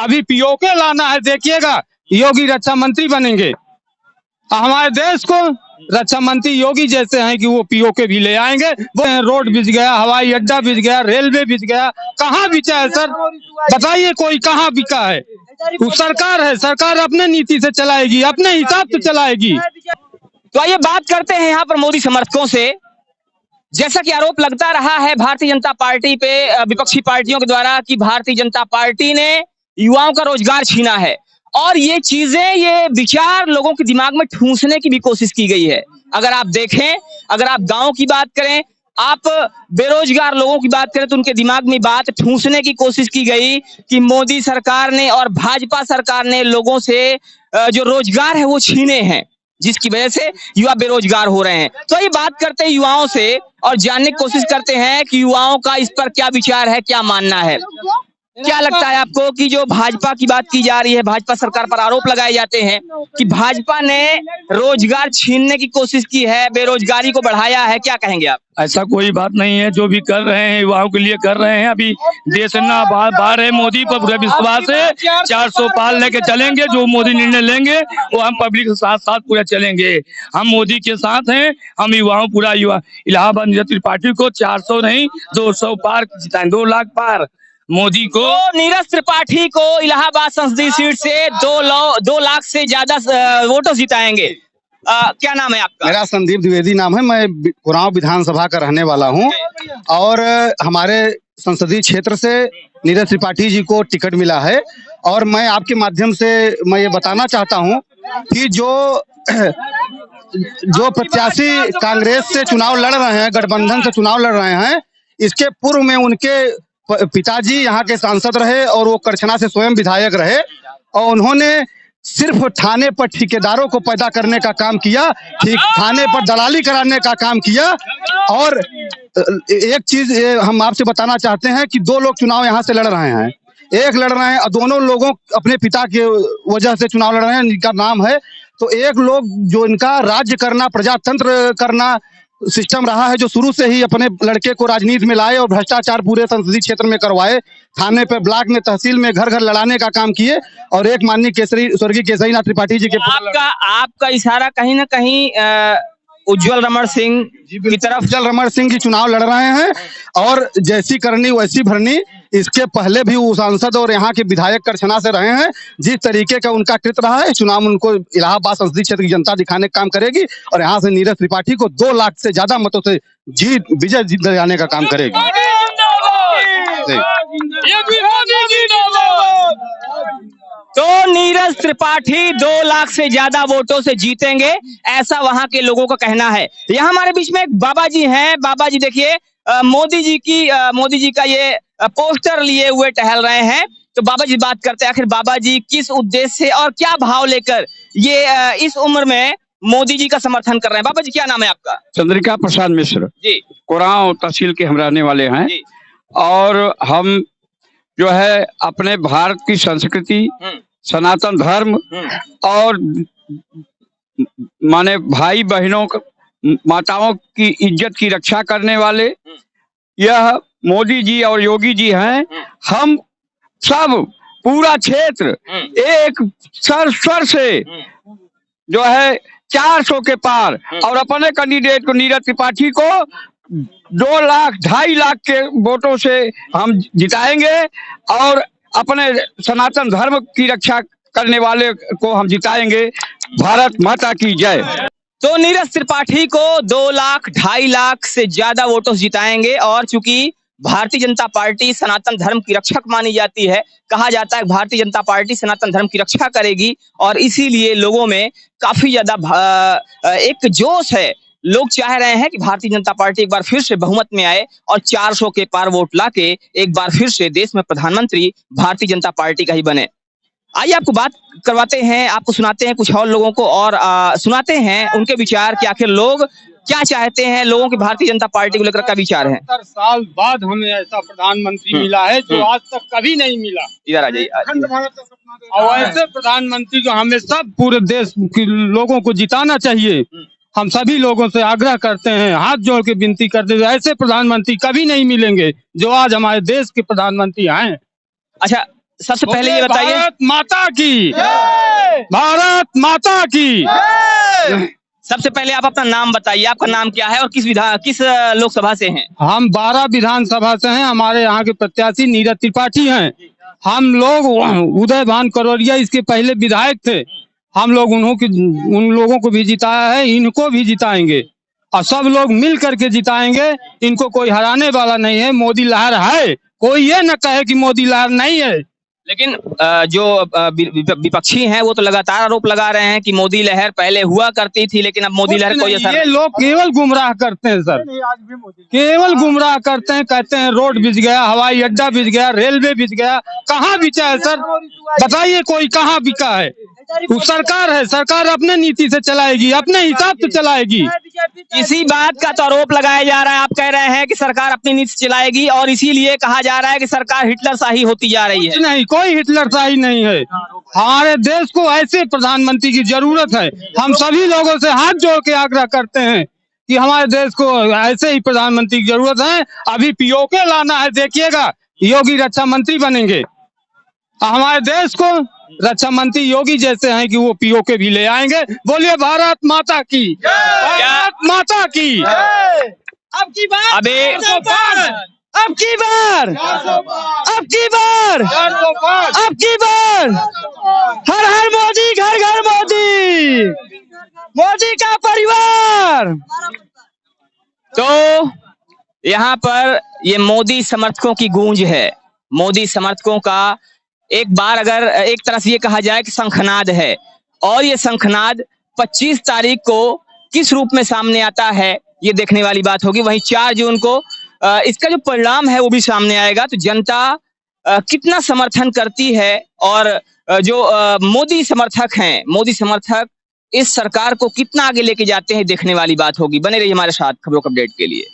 अभी पीओके लाना है, देखिएगा योगी रक्षा मंत्री बनेंगे। हमारे देश को रक्षा मंत्री योगी जैसे हैं कि वो पीओके भी ले आएंगे। वो रोड बिछ गया, हवाई अड्डा बिछ गया, रेलवे बिछ गया, कहाँ बिचा है सर? बताइए कोई कहाँ बिका है? वो सरकार है, सरकार अपने नीति से चलाएगी, अपने हिसाब से चलाएगी। तो आइए बात करते हैं यहाँ पर मोदी समर्थकों से। जैसा कि आरोप लगता रहा है भारतीय जनता पार्टी पे विपक्षी पार्टियों के द्वारा कि भारतीय जनता पार्टी ने युवाओं का रोजगार छीना है, और ये चीजें, ये विचार लोगों के दिमाग में ठूंसने की भी कोशिश की गई है। अगर आप देखें, अगर आप गांव की बात करें, आप बेरोजगार लोगों की बात करें, तो उनके दिमाग में बात ठूंसने की कोशिश की गई कि मोदी सरकार ने और भाजपा सरकार ने लोगों से जो रोजगार है वो छीने हैं, जिसकी वजह से युवा बेरोजगार हो रहे हैं। तो ये बात करते हैं युवाओं से और जानने की कोशिश करते हैं कि युवाओं का इस पर क्या विचार है, क्या मानना है। क्या लगता है आपको कि जो भाजपा की बात की जा रही है, भाजपा सरकार पर आरोप लगाए जाते हैं कि भाजपा ने रोजगार छीनने की कोशिश की है, बेरोजगारी को बढ़ाया है, क्या कहेंगे आप? ऐसा कोई बात नहीं है। जो भी कर रहे हैं युवाओं के लिए कर रहे हैं। अभी देश ना बाहर है, मोदी पर पूरा विश्वास है। 400 पार लेके चलेंगे, जो मोदी निर्णय लेंगे वो हम पब्लिक के साथ साथ पूरा चलेंगे। हम मोदी के साथ हैं। हम युवाओं पूरा युवा इलाहाबाद नीरज त्रिपाठी को 400 नहीं 200 पार जिताएं, 2 लाख पार मोदी को। तो नीरज त्रिपाठी को इलाहाबाद संसदीय सीट से 2 लाख से ज्यादा वोटों जिताएंगे। क्या नाम है आपका? मेरा संदीप द्विवेदी नाम है। मैं कुराव विधानसभा का रहने वाला हूं और हमारे संसदीय क्षेत्र से नीरज त्रिपाठी जी को टिकट मिला है। और मैं आपके माध्यम से मैं ये बताना चाहता हूं कि जो प्रत्याशी कांग्रेस से चुनाव लड़ रहे हैं, गठबंधन से चुनाव लड़ रहे हैं, इसके पूर्व में उनके पिताजी यहाँ के सांसद रहे और वो करछना से स्वयं विधायक रहे, और उन्होंने सिर्फ थाने पर ठेकेदारों को पैदा करने का काम किया, ठीक थाने पर दलाली कराने का काम किया। और एक चीज हम आपसे बताना चाहते हैं कि 2 लोग चुनाव यहाँ से लड़ रहे हैं। एक लड़ रहे हैं और दोनों लोगों अपने पिता के वजह से चुनाव लड़ रहे हैं, इनका नाम है। तो एक लोग जो इनका राज्य करना, प्रजातंत्र करना सिस्टम रहा है, जो शुरू से ही अपने लड़के को राजनीति में लाए और भ्रष्टाचार पूरे संसदीय क्षेत्र में करवाए, थाने पे, ब्लॉक में, तहसील में घर घर लड़ाने का काम किए। और एक माननीय केसरी स्वर्गीय केसरीनाथ त्रिपाठी जी के आपका इशारा कहीं ना कहीं उज्जवल रमण सिंह की तरफ। उज्जवल रमण सिंह जी चुनाव लड़ रहे हैं और जैसी करनी वैसी भरनी। इसके पहले भी वो सांसद और यहाँ के विधायक करछना से रहे हैं। जिस तरीके का उनका कृत्य रहा है, चुनाव उनको इलाहाबाद संसदीय क्षेत्र की जनता दिखाने का काम करेगी और यहाँ से नीरज त्रिपाठी को 2 लाख से ज्यादा मतों से विजय जीत दिलाने का काम करेगी। तो नीरज त्रिपाठी 2 लाख से ज्यादा वोटों से जीतेंगे, ऐसा वहां के लोगों का कहना है। यहाँ हमारे बीच में एक बाबा जी हैं। बाबा जी देखिए, मोदी जी का ये पोस्टर लिए हुए टहल रहे हैं। तो बाबा जी बात करते हैं, आखिर बाबा जी किस उद्देश्य से और क्या भाव लेकर ये इस उम्र में मोदी जी का समर्थन कर रहे हैं? बाबा जी क्या नाम है आपका? चंद्रिका प्रसाद मिश्र जी। कुराव तहसील के हम रहने वाले हैं। और हम जो है अपने भारत की संस्कृति, सनातन धर्म और माने भाई बहनों, माताओं की इज्जत की रक्षा करने वाले यह मोदी जी और योगी जी हैं। हम सब पूरा क्षेत्र एक स्वर से जो है 400 के पार और अपने कैंडिडेट को नीरज त्रिपाठी को 2 लाख 2.5 लाख के वोटों से हम जिताएंगे और अपने सनातन धर्म की रक्षा करने वाले को हम जिताएंगे। भारत माता की जय। तो नीरज त्रिपाठी को 2 लाख 2.5 लाख से ज्यादा वोटों से जिताएंगे। और चूंकि भारतीय जनता पार्टी सनातन धर्म की रक्षक मानी जाती है, कहा जाता है भारतीय जनता पार्टी सनातन धर्म की रक्षा करेगी, और इसीलिए लोगों में काफी ज्यादा एक जोश है। लोग चाह रहे हैं कि भारतीय जनता पार्टी एक बार फिर से बहुमत में आए और 400 के पार वोट लाके एक बार फिर से देश में प्रधानमंत्री भारतीय जनता पार्टी का ही बने। आइए आपको बात करवाते हैं, आपको सुनाते हैं कुछ और लोगों को, और सुनाते हैं उनके विचार कि आखिर लोग क्या चाहते हैं, लोगों की भारतीय जनता पार्टी को लेकर क्या विचार है। 70 साल बाद हमें ऐसा प्रधानमंत्री मिला है जो आज तक कभी नहीं मिला। इधर आ जाइए। और ऐसे प्रधानमंत्री को हमें सब पूरे देश के लोगों को जिताना चाहिए। हम सभी लोगों से आग्रह करते हैं, हाथ जोड़ के विनती करते हैं, ऐसे प्रधानमंत्री कभी नहीं मिलेंगे जो आज हमारे देश के प्रधानमंत्री हैं। अच्छा, सबसे पहले ये बताइए, भारत माता की, भारत माता की। सबसे पहले आप अपना नाम बताइए, आपका नाम क्या है और किस लोकसभा से हैं? हम 12 विधानसभा से हैं। हमारे यहाँ के प्रत्याशी नीरज त्रिपाठी हैं। हम लोग उदय भान करोरिया इसके पहले विधायक थे। हम लोग उन लोगों को भी जिताया है, इनको भी जिताएंगे और सब लोग मिल करके जिताएंगे। इनको कोई हराने वाला नहीं है। मोदी लहर है, कोई ये न कहे कि मोदी लहर नहीं है। लेकिन जो विपक्षी हैं वो तो लगातार आरोप लगा रहे हैं कि मोदी लहर पहले हुआ करती थी, लेकिन अब मोदी लहर कोई असर ये लोग केवल गुमराह करते हैं सर, केवल गुमराह करते हैं। कहते हैं रोड बिछ गया, हवाई अड्डा बिछ गया, रेलवे बिछ गया। कहाँ बिचा है सर? बताइए कोई कहाँ बिका है? वो सरकार है, सरकार अपने नीति से चलाएगी, अपने हिसाब से चलाएगी। इसी बात का तो आरोप लगाया जा रहा है। आप कह रहे हैं कि सरकार अपनी नीति चलाएगी और इसीलिए कहा जा रहा है कि सरकार हिटलरशाही होती जा रही है। नहीं, कोई हिटलरशाही नहीं है। हमारे देश को ऐसे प्रधानमंत्री की जरूरत है। हम सभी लोगों से हाथ जोड़ के आग्रह करते हैं कि हमारे देश को ऐसे ही प्रधानमंत्री की जरूरत है। अभी पीओके लाना है, देखिएगा योगी रक्षा मंत्री बनेंगे। हमारे देश को रक्षा मंत्री योगी जैसे हैं कि वो पीओके भी ले आएंगे। बोलिए भारत माता की, भारत माता की। अब की बार, अब की बार, अब की बार, अब की बार, हर हर मोदी, घर घर मोदी, मोदी का परिवार। तो यहाँ पर ये मोदी समर्थकों की गूंज है। मोदी समर्थकों का एक बार अगर एक तरह से ये कहा जाए कि शंखनाद है, और ये शंखनाद 25 तारीख को किस रूप में सामने आता है ये देखने वाली बात होगी। वहीं 4 जून को इसका जो परिणाम है वो भी सामने आएगा। तो जनता कितना समर्थन करती है और जो मोदी समर्थक हैं, मोदी समर्थक इस सरकार को कितना आगे लेके जाते हैं देखने वाली बात होगी। बने रहिए हमारे साथ खबरों का अपडेट के लिए।